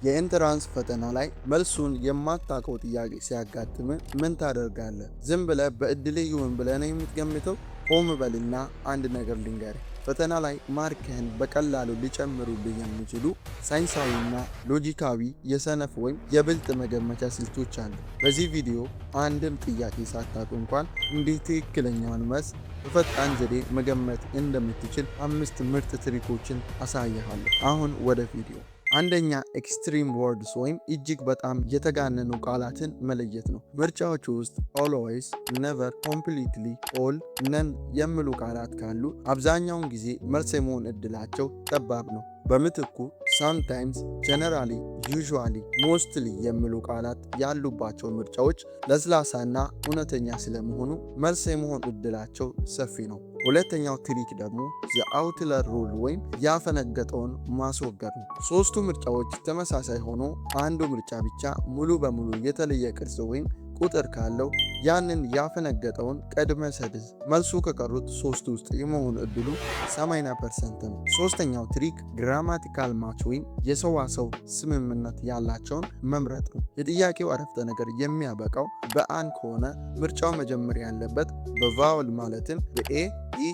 የኢንትራንስ ፈተና ላይ መልሱን የማታውቀው ጥያቄ ሲያጋጥም ምን ታደርጋለህ? ዝም ብለህ በእድሌ ይሁን ብለህ ነው የምትገምተው? ቆም በልና አንድ ነገር ልንገርህ። ፈተና ላይ ማርክህን በቀላሉ ሊጨምሩልህ የሚችሉ ሳይንሳዊና ሎጂካዊ የሰነፍ ወይም የብልጥ መገመቻ ስልቶች አሉ። በዚህ ቪዲዮ አንድም ጥያቄ ሳታውቅ እንኳን እንዴት ትክክለኛውን መልስ በፈጣን ዘዴ መገመት እንደምትችል 5 ምርጥ ትሪኮችን አሳይሃለሁ። አሁን ወደ ቪዲዮ። አንደኛ፣ ኤክስትሪም ወርድስ ወይም እጅግ በጣም የተጋነኑ ቃላትን መለየት ነው። ምርጫዎቹ ውስጥ ኦልዌይስ፣ ኔቨር፣ ኮምፕሊትሊ፣ ኦል፣ ነን የሚሉ ቃላት ካሉ አብዛኛውን ጊዜ መልስ የመሆን እድላቸው ጠባብ ነው። በምትኩ ሳምታይምስ፣ ጀነራሊ፣ ዩዥዋሊ፣ ሞስትሊ የሚሉ ቃላት ያሉባቸው ምርጫዎች ለስላሳና እውነተኛ ስለመሆኑ መልስ የመሆን እድላቸው ሰፊ ነው። ሁለተኛው ትሪክ ደግሞ ዘ አውትለር ሩል ወይም ያፈነገጠውን ማስወገድ ነው። ሶስቱ ምርጫዎች ተመሳሳይ ሆኖ አንዱ ምርጫ ብቻ ሙሉ በሙሉ የተለየ ቅርጽ ወይም ቁጥር ካለው ያንን ያፈነገጠውን ቀድመ ሰድዝ። መልሱ ከቀሩት ሶስት ውስጥ የመሆን እድሉ 80% ነው። ሶስተኛው ትሪክ ግራማቲካል ማች ወይም የሰዋሰው ስምምነት ያላቸውን መምረጥ ነው። የጥያቄው አረፍተ ነገር የሚያበቃው በአን ከሆነ ምርጫው መጀመሪያ ያለበት በቫወል ማለትም በኤ፣ ኢ፣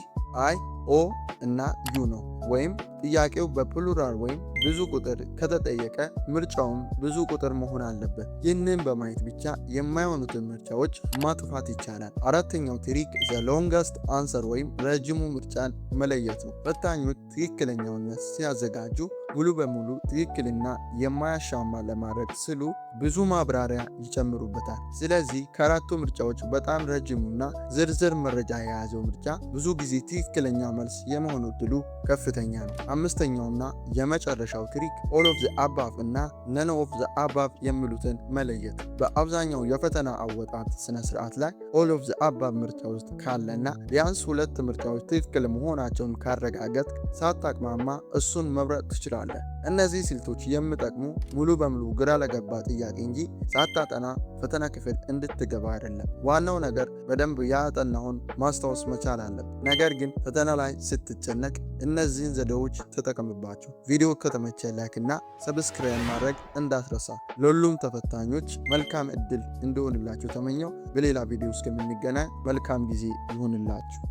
አይ፣ ኦ እና ዩ ነው። ወይም ጥያቄው በፕሉራል ወይም ብዙ ቁጥር ከተጠየቀ ምርጫውም ብዙ ቁጥር መሆን አለበት። ይህንን በማየት ብቻ የማይሆኑትን ምርጫዎች ማጥፋት ይቻላል። አራተኛው ትሪክ ዘ ሎንገስት አንሰር ወይም ረጅሙ ምርጫን መለየት ነው። ፈታኞች ትክክለኛውን መልስ ሲያዘጋጁ ሙሉ በሙሉ ትክክልና የማያሻማ ለማድረግ ስሉ ብዙ ማብራሪያ ይጨምሩበታል። ስለዚህ ከአራቱ ምርጫዎች በጣም ረጅሙና ዝርዝር መረጃ የያዘው ምርጫ ብዙ ጊዜ ትክክለኛ መልስ የመሆኑ እድሉ ከፍተኛ ነው። አምስተኛውና የመጨረሻው ትሪክ ኦል ኦፍ ዘ አባቭ እና ነን ኦፍ ዘ አባቭ የሚሉትን መለየት። በአብዛኛው የፈተና አወጣጥ ስነ ስርዓት ላይ ኦል ኦፍ ዘ አባቭ ምርጫ ውስጥ ካለና ቢያንስ ሁለት ምርጫዎች ትክክል መሆናቸውን ካረጋገጥ ሳታቅማማ እሱን መምረጥ ትችላለህ። እነዚህ ስልቶች የሚጠቅሙ ሙሉ በሙሉ ግራ ለገባ ጥያቄ እንጂ ሳታጠና ፈተና ክፍል እንድትገባ አይደለም። ዋናው ነገር በደንብ ያጠናውን ማስታወስ መቻል አለብን። ነገር ግን ፈተና ላይ ስትጨነቅ እነዚህን ዘዴዎች ተጠቀምባቸው። ቪዲዮ ከተመቸ ላይክ እና ሰብስክራይብ ማድረግ እንዳትረሳ። ለሁሉም ተፈታኞች መልካም እድል እንዲሆንላችሁ ተመኘው። በሌላ ቪዲዮ እስከምንገናኝ መልካም ጊዜ ይሁንላችሁ።